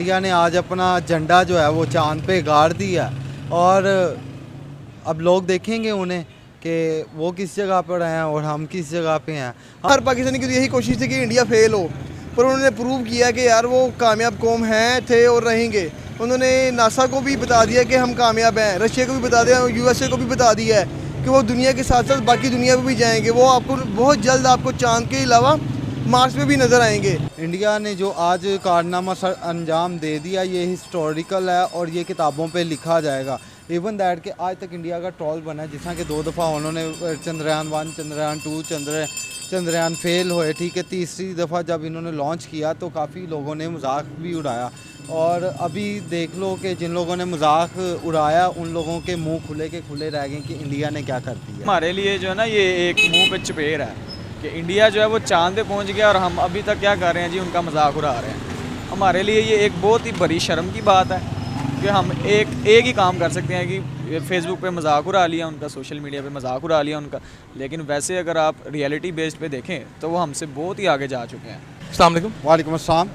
India ने आज अपना झंडा जो है वो चांद पे गाड़ दिया और अब लोग देखेंगे उन्हें कि वो किस जगह पर हैं और हम किस जगह पे हैं। हर पाकिस्तानी की तो यही कोशिश थी कि इंडिया फेल हो, पर उन्होंने प्रूव किया कि यार वो कामयाब कौम हैं, थे और रहेंगे। उन्होंने नासा को भी बता दिया कि हम कामयाब हैं, रशिया को भी बता दिया, यूएसए को भी बता दिया है कि वो दुनिया के साथ साथ बाकी दुनिया पे भी जाएंगे। वो आपको बहुत जल्द आपको चांद के अलावा मार्स पे भी नज़र आएंगे। इंडिया ने जो आज कारनामा अंजाम दे दिया ये हिस्टोरिकल है और ये किताबों पे लिखा जाएगा। इवन दैट कि आज तक इंडिया का ट्रॉल बना है, जिसका कि 2 दफ़ा उन्होंने चंद्रयान 1, चंद्रयान 2, चंद्रयान फेल हुए, ठीक है। तीसरी दफ़ा जब इन्होंने लॉन्च किया तो काफ़ी लोगों ने मजाक भी उड़ाया और अभी देख लो कि जिन लोगों ने मजाक उड़ाया उन लोगों के मुंह खुले के खुले रह गए कि इंडिया ने क्या कर दिया। हमारे लिए जो है ना ये एक मुंह पे चपेर है कि इंडिया जो है वो चांद पे पहुंच गया और हम अभी तक क्या कर रहे हैं जी, उनका मजाक उड़ा रहे हैं। हमारे लिए ये एक बहुत ही बड़ी शर्म की बात है कि हम एक ही काम कर सकते हैं कि फेसबुक पे मजाक उड़ा लिया उनका, सोशल मीडिया पे मजाक उड़ा लिया उनका, लेकिन वैसे अगर आप रियलिटी बेस्ड पे देखें तो वो हमसे बहुत ही आगे जा चुके हैं। अस्सलाम वालेकुम। वालेकुम अस्सलाम।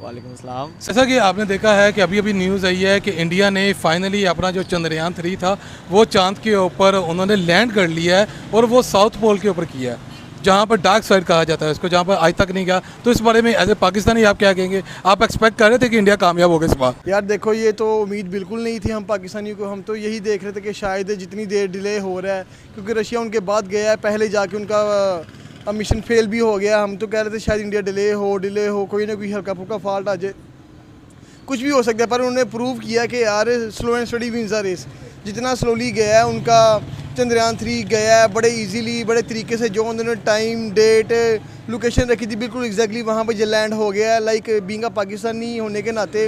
वालेकुम अस्सलाम। जैसा कि आपने देखा है कि अभी अभी न्यूज़ आई है कि इंडिया ने फाइनली अपना जो चंद्रयान 3 था वो चांद के ऊपर उन्होंने लैंड कर लिया है और वो साउथ पोल के ऊपर किया है, जहाँ पर डार्क साइड कहा जाता है इसको, जहाँ पर आज तक नहीं गया। तो इस बारे में एज ए पाकिस्तानी आप क्या कहेंगे? आप एक्सपेक्ट कर रहे थे कि इंडिया कामयाब होगा इस बार? यार देखो, ये तो उम्मीद बिल्कुल नहीं थी हम पाकिस्तानियों को। हम तो यही देख रहे थे कि शायद जितनी देर डिले हो रहा है, क्योंकि रशिया उनके बाद गया है, पहले जाके उनका मिशन फेल भी हो गया। हम तो कह रहे थे शायद इंडिया डिले हो, कोई ना कोई हल्का फुल्का फॉल्ट आ जाए, कुछ भी हो सकता है। पर उन्होंने प्रूव किया कि यार slow and steady wins the race. जितना स्लोली गया है उनका चंद्रयान 3 गया है, बड़े इजीली बड़े तरीके से, जो उन्होंने टाइम डेट लोकेशन रखी थी बिल्कुल एग्जैक्टली वहाँ पर लैंड हो गया है। लाइक बीइंग अ पाकिस्तानी होने के नाते,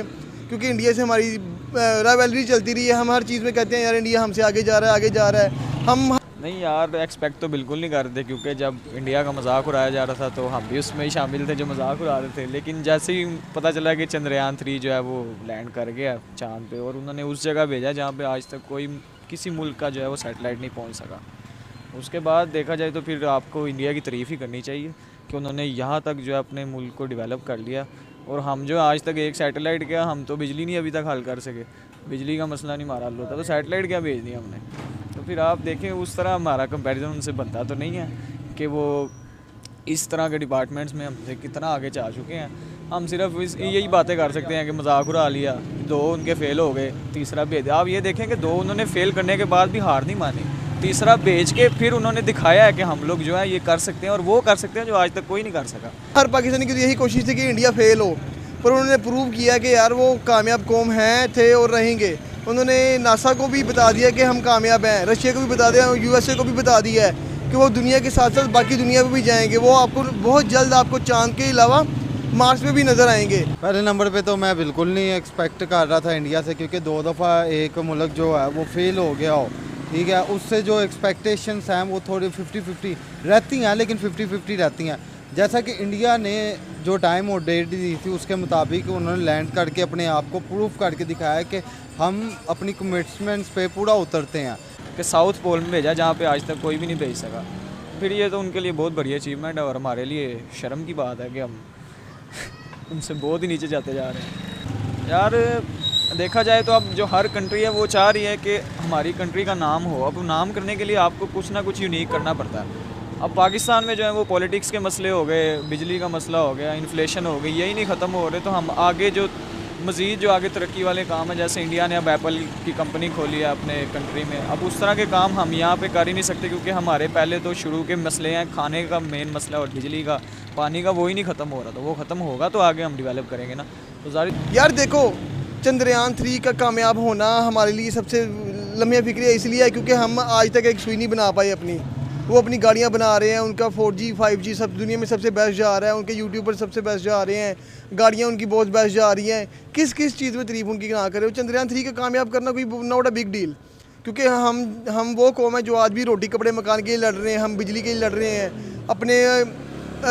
क्योंकि इंडिया से हमारी राइवलरी चलती रही है, हम हर चीज़ में कहते हैं यार इंडिया हमसे आगे जा रहा है। हम नहीं यार, एक्सपेक्ट तो बिल्कुल नहीं करते, क्योंकि जब इंडिया का मजाक उड़ाया जा रहा था तो हम भी उसमें ही शामिल थे जो मजाक उड़ा रहे थे। लेकिन जैसे ही पता चला कि चंद्रयान 3 जो है वो लैंड कर गया चांद पे और उन्होंने उस जगह भेजा जहाँ पे आज तक कोई किसी मुल्क का जो है वो सैटेलाइट नहीं पहुँच सका, उसके बाद देखा जाए तो फिर आपको इंडिया की तारीफ़ ही करनी चाहिए कि उन्होंने यहाँ तक जो है अपने मुल्क को डेवलप कर लिया। और हम जो आज तक एक सैटेलाइट क्या, हम तो बिजली नहीं अभी तक हल कर सके, बिजली का मसला नहीं हमारा हल होता, तो सैटेलाइट क्या भेज दिया हमने। तो फिर आप देखें उस तरह हमारा कंपैरिजन उनसे बनता तो नहीं है कि वो इस तरह के डिपार्टमेंट्स में हमसे कितना आगे जा चुके हैं। हम सिर्फ यही बातें कर सकते हैं कि मजाक उड़ा लिया, 2 उनके फ़ेल हो गए, तीसरा भेज दिया। आप ये देखें कि 2 उन्होंने फ़ेल करने के बाद भी हार नहीं मानी, तीसरा भेज के फिर उन्होंने दिखाया है कि हम लोग जो है ये कर सकते हैं और वो कर सकते हैं जो आज तक कोई नहीं कर सका। हर पाकिस्तानी की तो यही कोशिश थी कि इंडिया फेल हो, पर उन्होंने प्रूव किया कि यार वो कामयाब कौम हैं, थे और रहेंगे। उन्होंने नासा को भी बता दिया कि हम कामयाब हैं, रशिया को भी बता दिया, यूएसए को भी बता दिया है कि वो दुनिया के साथ साथ बाकी दुनिया पे भी जाएंगे। वो आपको बहुत जल्द आपको चांद के अलावा मार्स पे भी नज़र आएंगे। पहले नंबर पे तो मैं बिल्कुल नहीं एक्सपेक्ट कर रहा था इंडिया से, क्योंकि 2 दफ़ा एक मुल्क जो है वो फेल हो गया हो, ठीक है। उससे जो एक्सपेक्टेशंस हैं वो थोड़ी 50-50 रहती हैं, लेकिन 50-50 रहती हैं। जैसा कि इंडिया ने जो टाइम और डेट दी थी उसके मुताबिक उन्होंने लैंड करके अपने आप को प्रूफ करके दिखाया कि हम अपनी कमिटमेंट्स पे पूरा उतरते हैं। कि साउथ पोल में भेजा जहाँ पे आज तक कोई भी नहीं भेज सका, फिर ये तो उनके लिए बहुत बड़ी अचीवमेंट है और हमारे लिए शर्म की बात है कि हम उनसे बहुत ही नीचे जाते जा रहे हैं। यार देखा जाए तो अब जो हर कंट्री है वो चाह रही है कि हमारी कंट्री का नाम हो। अब नाम करने के लिए आपको कुछ ना कुछ यूनिक करना पड़ता है। अब पाकिस्तान में जो है वो पॉलिटिक्स के मसले हो गए, बिजली का मसला हो गया, इन्फ्लेशन हो गई, यही नहीं ख़त्म हो रहे, तो हम आगे जो मज़ीद जो आगे तरक्की वाले काम है, जैसे इंडिया ने अब एप्पल की कंपनी खोली है अपने कंट्री में, अब उस तरह के काम हम यहाँ पे कर ही नहीं सकते, क्योंकि हमारे पहले तो शुरू के मसले हैं, खाने का मेन मसला और बिजली का, पानी का, वो ही नहीं ख़त्म हो रहा। तो वो ख़त्म होगा तो आगे हम डेवलप करेंगे ना। तो ज़ाहिर यार देखो, चंद्रयान 3 का कामयाब होना हमारे लिए सबसे लम्हा फिक्री है, इसलिए है क्योंकि हम आज तक एक सुई नहीं बना पाए अपनी। वो अपनी गाड़ियाँ बना रहे हैं, उनका 4G 5G सब दुनिया में सबसे बेस्ट जा रहा है, उनके यूट्यूबर सबसे बेस्ट जा रहे हैं, गाड़ियाँ उनकी बहुत बेस्ट जा रही हैं। किस किस चीज़ में तारीफ उनकी ना करे। चंद्रयान 3 का कामयाब करना कोई नॉट अ बिग डील, क्योंकि हम वो कौम है जो आज भी रोटी कपड़े मकान के लिए लड़ रहे हैं, हम बिजली के लिए लड़ रहे हैं, अपने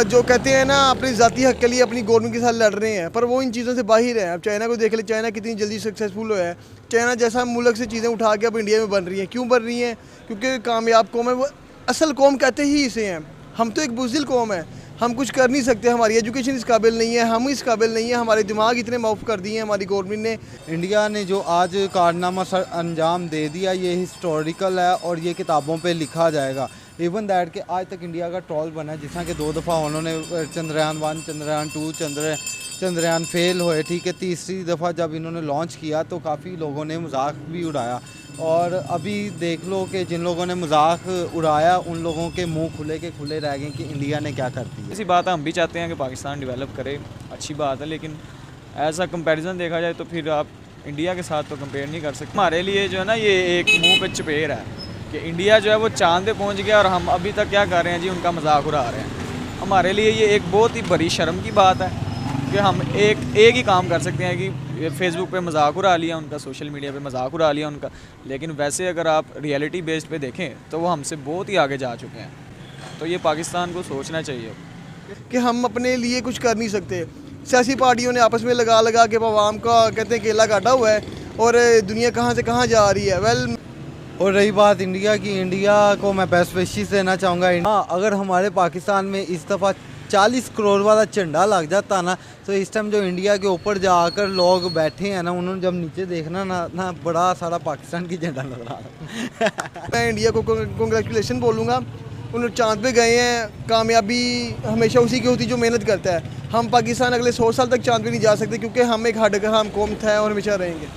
जो कहते हैं ना अपने ज़ाती हक के लिए अपनी गवर्नमेंट के साथ लड़ रहे हैं, पर वो इन चीज़ों से बाहर है। अब चाइना को देख ले, चाइना कितनी जल्दी सक्सेसफुल हुआ है। चाइना जैसा मुल्क से चीज़ें उठा के अब इंडिया में बन रही हैं। क्यों बन रही हैं? क्योंकि कामयाब कौम है, वो असल कौम कहते ही इसे हैं। हम तो एक बुज़दिल कौम है, हम कुछ कर नहीं सकते, हमारी एजुकेशन इस काबिल नहीं है, हम इस काबिल नहीं है, हमारे दिमाग इतने मौफ कर दिए हैं हमारी गवर्नमेंट ने। इंडिया ने जो आज कारनामा अंजाम दे दिया ये हिस्टोरिकल है और ये किताबों पे लिखा जाएगा। इवन दैट कि आज तक इंडिया का ट्रॉल बना है, जिस कि 2 दफ़ा उन्होंने चंद्रयान 1 चंद्रयान 2 चंद्रयान फेल हुए, ठीक है। तीसरी दफ़ा जब इन्होंने लॉन्च किया तो काफ़ी लोगों ने मजाक भी उड़ाया, और अभी देख लो कि जिन लोगों ने मजाक उड़ाया उन लोगों के मुंह खुले के खुले रह गए कि इंडिया ने क्या कर दिया। ऐसी बात है, हम भी चाहते हैं कि पाकिस्तान डेवलप करे, अच्छी बात है, लेकिन ऐसा कंपैरिजन देखा जाए तो फिर आप इंडिया के साथ तो कंपेयर नहीं कर सकते। हमारे लिए जो है ना ये एक मुंह पे चपेर है कि इंडिया जो है वो चांद पे पहुंच गया और हम अभी तक क्या कर रहे हैं जी, उनका मजाक उड़ा रहे हैं। हमारे लिए ये एक बहुत ही बड़ी शर्म की बात है कि हम एक ही काम कर सकते हैं कि फेसबुक पे मजाक उड़ा लिया उनका, सोशल मीडिया पे मजाक उड़ा लिया उनका, लेकिन वैसे अगर आप रियलिटी बेस्ड पे देखें तो वो हमसे बहुत ही आगे जा चुके हैं। तो ये पाकिस्तान को सोचना चाहिए कि हम अपने लिए कुछ कर नहीं सकते। सियासी पार्टियों ने आपस में लगा लगा के आवाम का कहते हैं केला काटा हुआ है और दुनिया कहाँ से कहाँ जा रही है। वेल, और रही बात इंडिया की, इंडिया को मैं बेस्ट विशेस देना चाहूँगा। हाँ, अगर हमारे पाकिस्तान में इस दफ़ा 40 करोड़ वाला झंडा लग जाता ना, तो इस टाइम जो इंडिया के ऊपर जाकर लोग बैठे हैं ना, उन्होंने जब नीचे देखना ना बड़ा सारा पाकिस्तान की झंडा नजर आ रहा। मैं इंडिया को कंग्रेचुलेशन बोलूँगा, उन्होंने चांद पे गए हैं। कामयाबी हमेशा उसी की होती जो मेहनत करता है। हम पाकिस्तान अगले 100 साल तक चांद पे नहीं जा सकते क्योंकि हम एक हड हम कौम है और हमेशा रहेंगे।